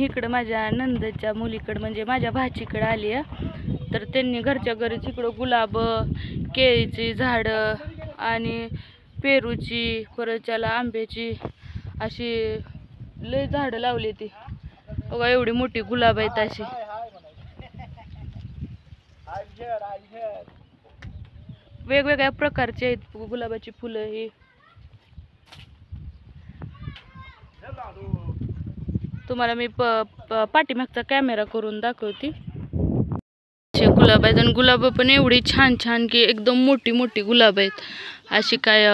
इकडं माझ्या नंदच्या मुलीकडं म्हणजे माझ्या भाचीकडे आली आहे. तर त्यांनी घरच्या घरीच इकडं गुलाब, केळीची झाडं आणि पेरूची, परत त्याला आंब्याची अशी लय झाडं लावली ती. बघा एवढी मोठी गुलाब आहेत अशी. वेगवेगळ्या प्रकारचे आहेत गुलाबाची फुलं ही. तुम्हाला मी पाठीमागचा कॅमेरा करून दाखवते. गुलाब आहेत आणि गुलाब पण एवढी छान छान की एकदम मोठी मोठी गुलाब आहेत. अशी काय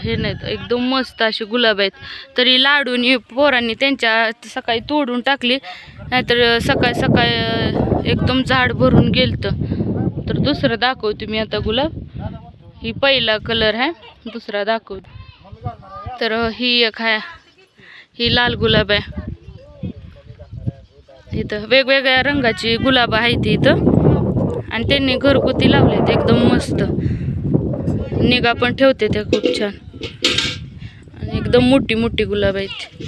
हे नाहीत, एकदम मस्त अशी गुलाब आहेत. तरी लाडून पोरांनी त्यांच्या सकाळी तोडून टाकली, नाहीतर सकाळ सकाळ एकदम झाड भरून गेलतं. तर दुसरं दाखवते मी आता गुलाब. ही पहिला कलर आहे, दुसरा दाखवते. तर ही एक आहे, ही लाल गुलाब आहे. इथं वेगवेगळ्या रंगाची गुलाब आहेत इथं आणि त्यांनी घरगुती लावलेत एकदम मस्त. निगा पण ठेवते त्या खूप छान आणि एकदम मोठी मोठी गुलाब आहेत.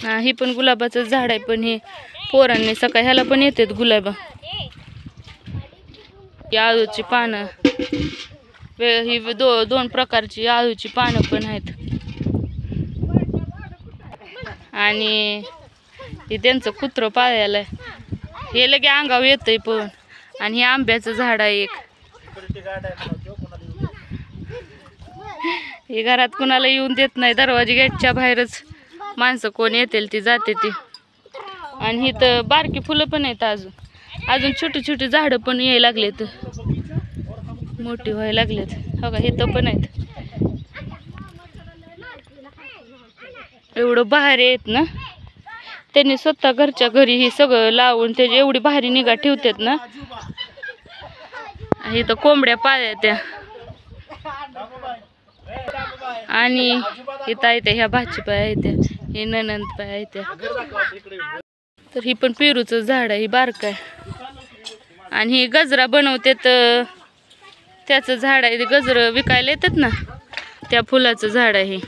हा, ही पण गुलाबाचं झाड आहे. पण हे पोरांनी सकाळी ह्याला पण येतात गुलाब. आळूची पानं, ही दोन प्रकारची आळूची पानं पण आहेत. आणि हे त्यांचं कुत्रं पाळलेलं आहे, हे लगे अंगावर येतंय पण. आणि हे आंब्याचं झाड आहे एक. हे घरात कुणाला येऊन देत नाही, दरवाजे गेटच्या बाहेरच माणसं कोण येतील ती जाते ती. आणि इथं बारकी फुलं पण आहेत, अजून छोटी छोटी झाडं पण यायला लागलेत, मोठी व्हायला लागलेत. हो का, इथं पण आहेत. एवढं भारी आहेत ना, त्यांनी स्वतः घरच्या घरी हे सगळं लावून त्याची एवढी भारी निगा ठेवतात ना. इथं कोंबड्या पाळल्या त्या. आणि इथं आहे त्या ह्या भाजीपाला आहे त्या, हे ननंद पाय आहे त्या. तर ही पण पेरूचं झाड आहे, ही बारक आहे. आणि ही गजरा बनवतात त्याचं झाड आहे. गजरं विकायला येतात ना, त्या फुलाचं झाड आहे.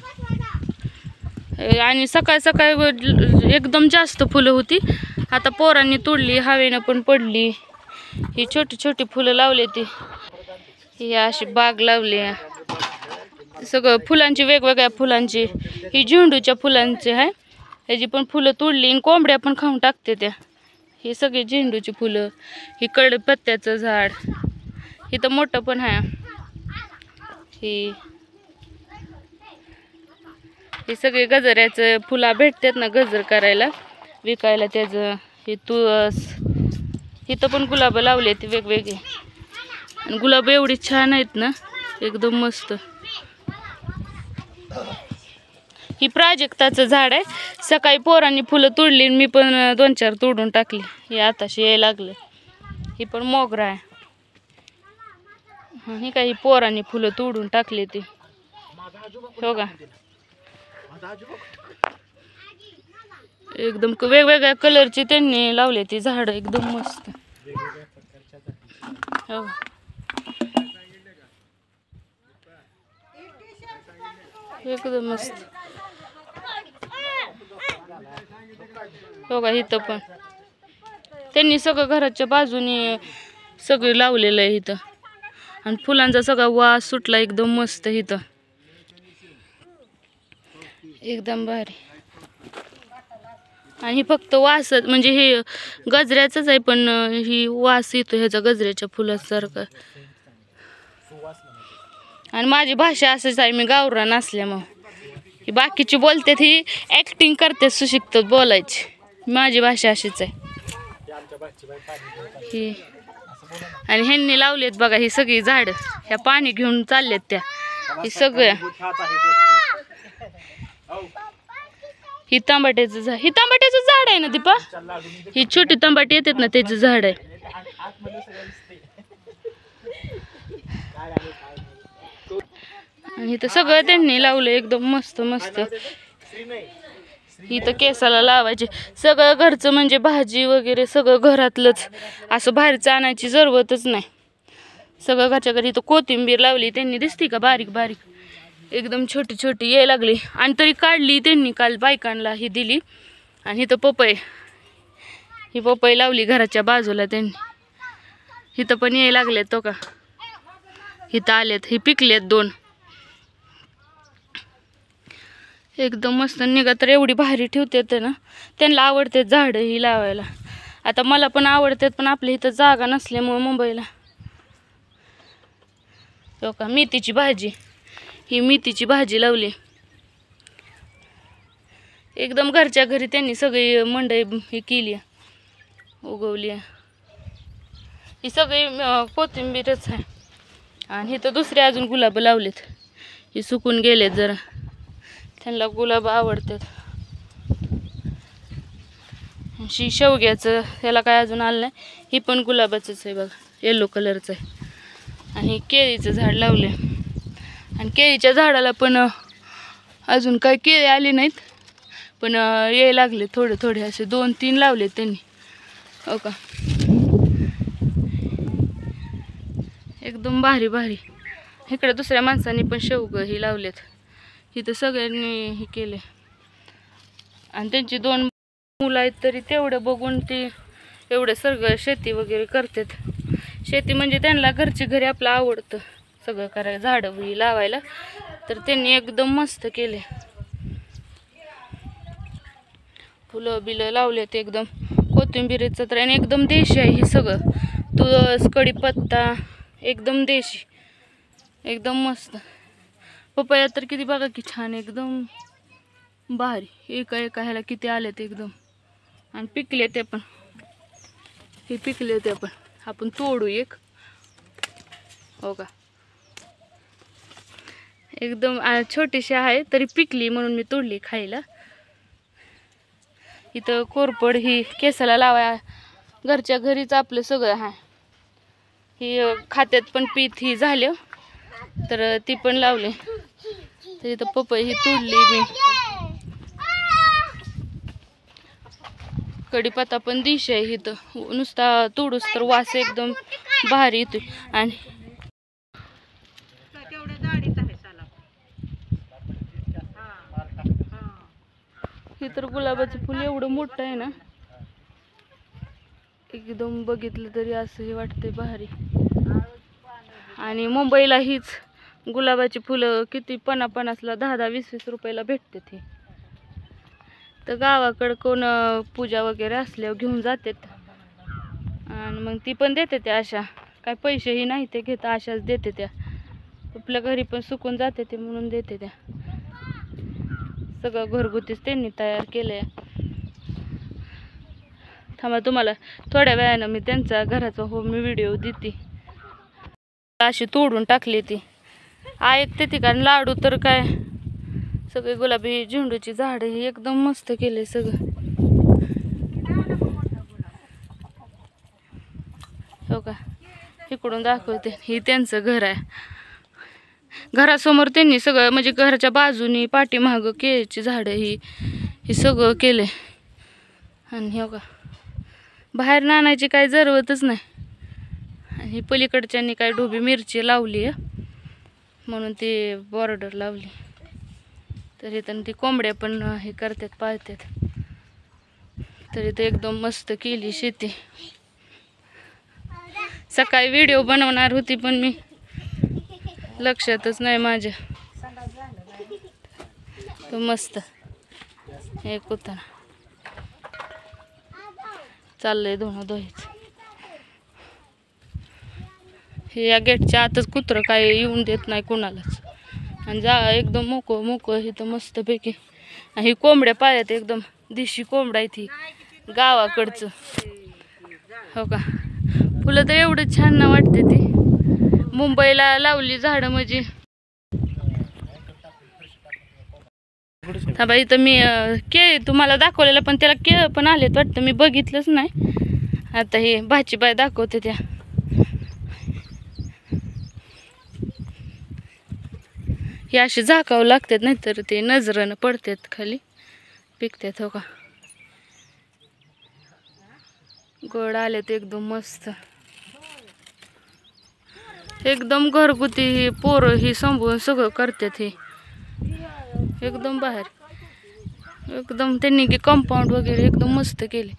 आणि सकाळ सकाळ एकदम जास्त फुलं होती, आता पोरांनी तोडली, हवेनं पण पडली. ही छोटी छोटी फुलं लावली ती, ही अशी बाग लावली. सगळं फुलांची, वेगवेगळ्या फुलांची. ही झेंडूच्या फुलांची आहे, ह्याची पण फुलं तोडली आणि कोंबड्या पण खाऊन टाकते त्या. ही सगळी झेंडूची फुलं. ही कडीपत्त्याचं झाड, इथं मोठं पण आहे. ही सगळी गजऱ्याचं फुलं भेटतात ना गजर करायला, विकायला त्याचं. ही तुळस. इथं पण गुलाब लावले ते वेगवेगळे. आणि गुलाब एवढी छान आहेत ना, एकदम मस्त. ही प्राजक्ताचं झाड आहे. सकाळी पोरांनी फुलं तोडली, मी पण 2-4 तोडून टाकली. हे आताशी यायला लागलं. ही पण मोगरा आहे. ही काही पोरांनी फुलं तोडून टाकली ती. हो का, एकदम वेगवेगळ्या कलरची त्यांनी लावले ती झाड, एकदम मस्त. हो, एकदम मस्त. हो का, इथं पण त्यांनी सगळं घराच्या बाजूने सगळं लावलेलं आहे इथं. आणि फुलांचा सगळा वास सुटला एकदम मस्त इथं, एकदम भारी. आणि फक्त वास म्हणजे हे गजऱ्याचंच आहे, पण ही वास येतो ह्याचा गजऱ्याच्या फुलासारखा. आणि माझी भाषा असंच आहे, मी गावरान असल्यामुळं. ही बाकीची बोलतात, ही ॲक्टिंग करते, सुशिकतात बोलायची. माझी भाषा अशीच आहे ही. आणि ह्यांनी लावलेत बघा ही सगळी झाडं, ह्या पाणी घेऊन चाललेत त्या. ही सगळं ही तांबाट्याचं झाड, ही तांबाट्याचं झाड आहे ना दीपा. ही छोटी तांबाटी येतात ना, त्याचं झाड आहे. आणि इथं सगळं त्यांनी लावलं एकदम मस्त मस्त. इथं केसाला लावायचे सगळं घरचं, म्हणजे भाजी वगैरे सगळं घरातलंच, असं बाहेरचं आणायची जरूरतच नाही. सगळं घरच्या घरी. तो कोथिंबीर लावली त्यांनी, दिसती का बारीक बारीक एकदम छोटी छोटी यायला लागली. आणि तरी काढली त्यांनी काल बायकांना ही दिली. आणि इथं पपई, ही पपई लावली घराच्या बाजूला त्यांनी. इथं पण यायला लागलेत तो का, इथं आलेत, ही पिकलेत 2 एकदम मस्त. निघा तर एवढी भारी ठेवतात ना, त्यांना आवडते झाडं ही लावायला. आता मला पण आवडतात, पण आपल्या इथं जागा नसल्यामुळे मुंबईला. हो का, मेथीची भाजी, ही मेथीची भाजी लावली एकदम घरच्या घरी. त्यांनी सगळी मंडई ही केली, उगवली. ही सगळी कोथिंबीरच आहे. आणि इथं दुसरे अजून गुलाब लावलेत, ही सुकून गेलेत जरा, त्यांना गुलाब आवडतात. शेवग्याचं त्याला काय अजून आलं नाही, ही पण गुलाबाचंच आहे बघा, येलो कलरचं आहे. आणि केळीचं झाड लावले. आणि केळीच्या झाडाला पण अजून काही केळी आली नाहीत, पण यायला लागले थोडे थोडे, असे 2-3 लावले त्यांनी. हो का, एकदम भारी भारी. इकडे दुसऱ्या माणसांनी पण शेवग ही लावलेत. इथं सगळ्यांनी हे केले. आणि त्यांची 2 मुलं आहेत, तरी तेवढं बघून ते एवढं सगळं शेती वगैरे करतात. शेती म्हणजे त्यांना घरची घरी आपलं आवडतं सगळं करायला, झाडं ही लावायला. तर त्यांनी एकदम मस्त केले, फुलं बिलं लावलेत एकदम. कोथिंबीरीचं तर आणि एकदम देशी आहे हे सगळं. तुळस, कढीपत्ता एकदम देशी, एकदम मस्त. पपया तर किती बघा की छान, एकदम भारी. एका एका ह्याला किती आलेत एकदम. आणि पिकले ते पण, हे पिकले ते पण. आपण तोडू एक, हो का, एकदम छोटीशी आहे तरी पिकली म्हणून मी तोडली खायला. इथं कोरपड ही केसाला लावाय घरच्या घरीच आपलं सगळं आहे. ही खात्यात पण पीठ ही झाले, तर ती पण लावले. तर इथं पपई ही तोडली मी. कढीपत्ता पण दिश आहे इथं, नुसता तोडूस तर वास एकदम भारी येतोय. आणि हे तर गुलाबाचं फुल एवढं मोठं आहे ना, एकदम बघितलं तरी असंही वाटतंय भारी. आणि मुंबईला हीच गुलाबाची फुलं किती 50-50ला 10-10, 20-20 रुपयाला भेटते ती. तर गावाकडं कोण पूजा वगैरे असल्यावर घेऊन जातात, आणि मग ती पण देते त्या अशा, काय पैसेही नाही ते घेता, अशाच देते त्या. आपल्या घरी पण सुकून जाते ते म्हणून देते त्या. सगळं घरगुतीच त्यांनी तयार केलंय. थांबा, तुम्हाला थोड्या वेळानं मी त्यांचा घराचा मी व्हिडिओ देते. अशी तोडून टाकली ती ऐकते ती, कारण लाडू तर काय सगळे गुलाबी झेंडूची झाडं ही एकदम मस्त केले सगळं. हो का, इकडून दाखवते, ही त्यांचं घर आहे. घरासमोर त्यांनी सगळं म्हणजे घराच्या बाजूनी पाठीमागं केळीची झाडं ही सगळं केले. आणि हो का, बाहेर नाण्याची काही जरूरतच नाही. आणि पलीकडच्यांनी काय ढोबी मिरची लावली आहे म्हणून ती बॉर्डर लावली. तरी तर ती कोंबड्या पण हे करतात, पाळतात. तरी ते एकदम मस्त केली शेती. सकाळी व्हिडिओ बनवणार होती पण मी लक्षातच नाही माझ्या. तो मस्त एक होता, चाललंय धुणं धुवायचं. हे या गेटच्या आतच कुत्रं काय येऊन देत नाही कोणालाच. आणि जा एकदम मोकळं इथं मस्तपैकी. आणि ही कोंबड्या पाळ्यात एकदम देशी कोंबडा आहे ती गावाकडचं. हो का, फुलं तर एवढं छान ना वाटते ती. मुंबईला लावली झाडं म्हणजे. हा बाई, इथं मी केळी तुम्हाला दाखवलेलं, पण त्याला केळं पण आलेत वाटतं, मी बघितलंच नाही. आता हे भाजीबाई दाखवते त्या. हे असे झाकावं लागतात, नाहीतर ते नजरेनं पडतात खाली, पिकतात. हो का, गोड आलेत एकदम मस्त. एकदम घरगुती ही पोरं ही सांभाळून सगळं करतात. हे एकदम बाहेर एकदम त्यांनी की कंपाऊंड वगैरे एकदम मस्त केले.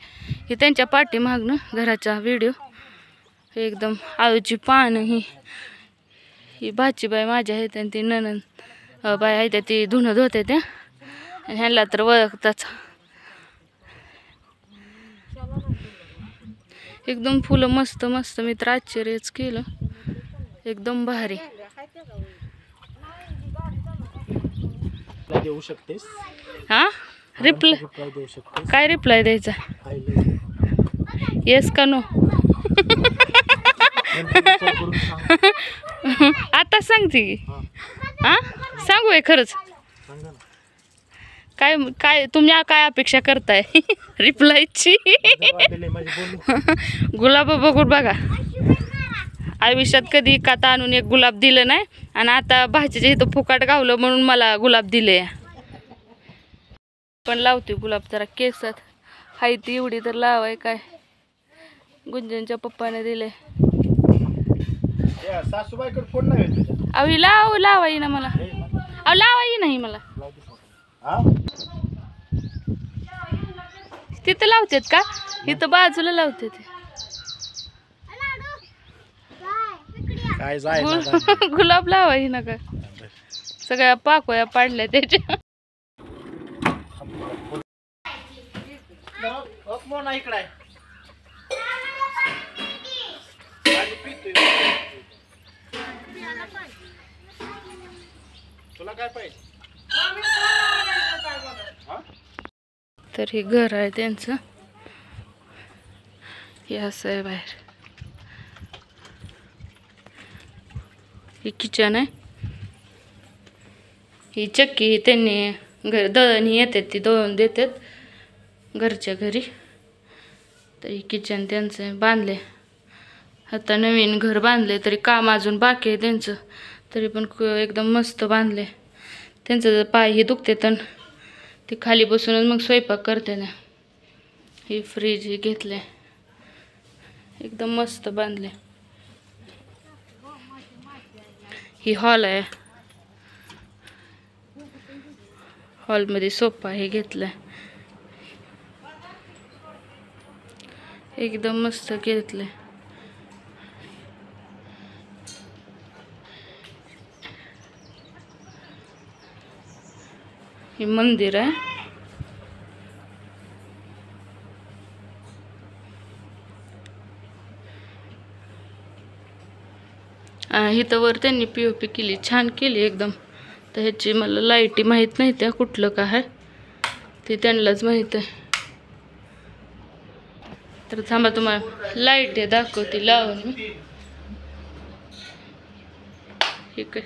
हे त्यांच्या पाठीमागनं घराचा व्हिडिओ. एकदम आळूची पानं ही भाचीबाई माझ्या आहेत आणि ती ननंद बाई आहेत ती धुणं धुते त्या आणि ह्याला तर ओळखताच. एकदम फुलं मस्त मस्त. मी तर आश्चर्यच केलं. एकदम भारी. देऊ शकतेस हा रिप्लाय देऊ शकतेस. काय रिप्लाय द्यायचा? येस का नो? आता सांगते की हा सांगू आहे खरंच. काय काय तुम्ही काय अपेक्षा करताय रिप्लायची? गुलाब बघून बघा. आयुष्यात कधी काता आणून एक गुलाब दिलं नाही आणि आता भाजीच्या इथं फुकाट गावलं म्हणून मला गुलाब दिले. पण लावते गुलाब जरा केसात. हाय ती एवढी तर लावाय काय. गुंजनच्या पप्पाने दिले. सासूबाईकडे फोन नाही तुझ्या. अहो लावाई ना मला. अहो लावाई नाही मला. तिथं लावतात का? इथं बाजूला लावते ते. गुलाब लावाई ना का? सगळ्या पाकोया पाडल्या त्याच्या. तुला काय पाहिजे? तर हे घर आहे त्यांचं. हे असं आहे बाहेर. ही किचन आहे. ही चक्की त्यांनी घर दळण येतात ती दळून देतात घरच्या घरी. तर ही किचन त्यांचं बांधले. आता नवीन घर बांधले तरी काम अजून बाकी आहे त्यांचं. तरी पण एकदम मस्त बांधले. त्यांचं पाय हे दुखते तर ते खाली बसूनच मग स्वयंपाक करते ना. ही फ्रीज हे घेतले. एकदम मस्त बांधले. ही हॉल आहे. हॉलमध्ये सोफा हे घेतलाय. एकदम मस्त घेतलंय. हे मंदिर आहे. इथं वर त्यांनी पीओपी केली. छान केली एकदम. तर ह्याची मला लाईटी माहीत नाही त्या कुठलं काय आहे ते त्यांनाच माहीत आहे. तर थांबा तुम्हाला लाईट आहे दाखवते लावून मी. हे काय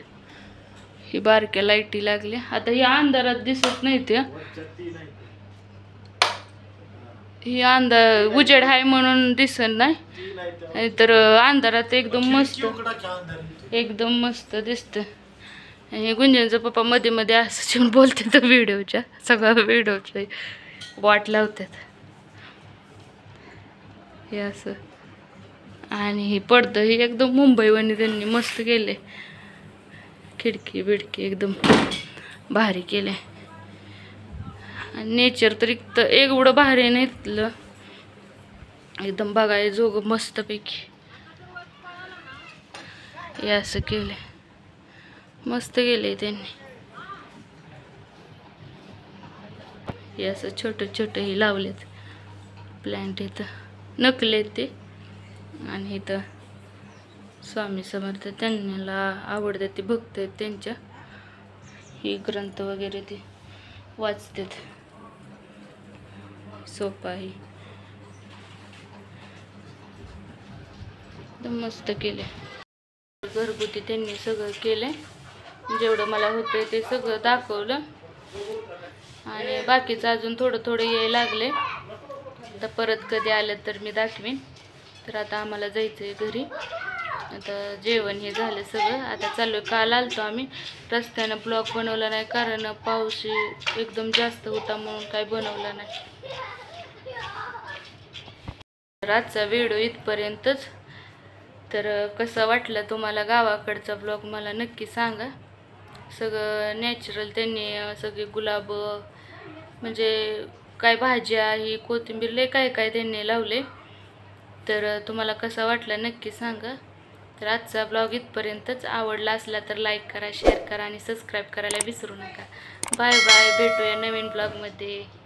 ही बारक्या लाईटी लागल्या. आता ही अंधारात दिसत नाही त्या. ही अंधार उजेड आहे म्हणून दिसत नाही. तर अंधारात एकदम मस्त दिसतं. हे गुंजनचा पप्पा मध्ये मध्ये असं जेवण बोलते तर व्हिडिओच्या सगळ्या व्हिडिओच्या वाट लावतात. हे असं. आणि ही पडदं ही एकदम मुंबईवानी त्यांनी मस्त केले. खिडकी बिडकी एकदम भारी केले. आणि नेचर तर एवढं भारी नाही तिथलं. एकदम बघाय जोग मस्तपैकी. हे असं केले. मस्त केले त्यांनी. हे असं छोटं छोटं हे लावलेत प्लांट. इथं नकले ते. आणि इथं स्वामी समर्थ त्यांना आवडतात ते भक्त आहेत त्यांच्या. ही ग्रंथ वगैरे ते वाचतात. सोपा ही एकदम मस्त केले. घरगुती त्यांनी सगळं केलंय. जेवढं मला होतंय ते सगळं दाखवलं. आणि बाकीचं अजून थोडं थोडं यायला लागले. आता परत कधी आलं तर मी दाखवीन. तर आता आम्हाला जायचं आहे घरी. आता जेवण हे झालं सगळं. आता चालू. काल आलतो आम्ही. रस्त्यानं ब्लॉग बनवला नाही कारण पाऊस एकदम जास्त होता म्हणून काय बनवला नाही. आजचा व्हिडिओ इथपर्यंतच. तर कसं वाटलं तुम्हाला गावाकडचा ब्लॉग मला नक्की सांगा. सगळं नॅचरल त्यांनी सगळे गुलाब म्हणजे काय भाज्या ही कोथिंबीर लय काय काय त्यांनी लावले. तर तुम्हाला कसा वाटला नक्की सांगा. तर आजचा ब्लॉग इथपर्यंतच. आवडला असला तर लाईक करा, शेअर करा आणि सबस्क्राईब करायला विसरू नका. बाय बाय, भेटूया नवीन ब्लॉगमध्ये.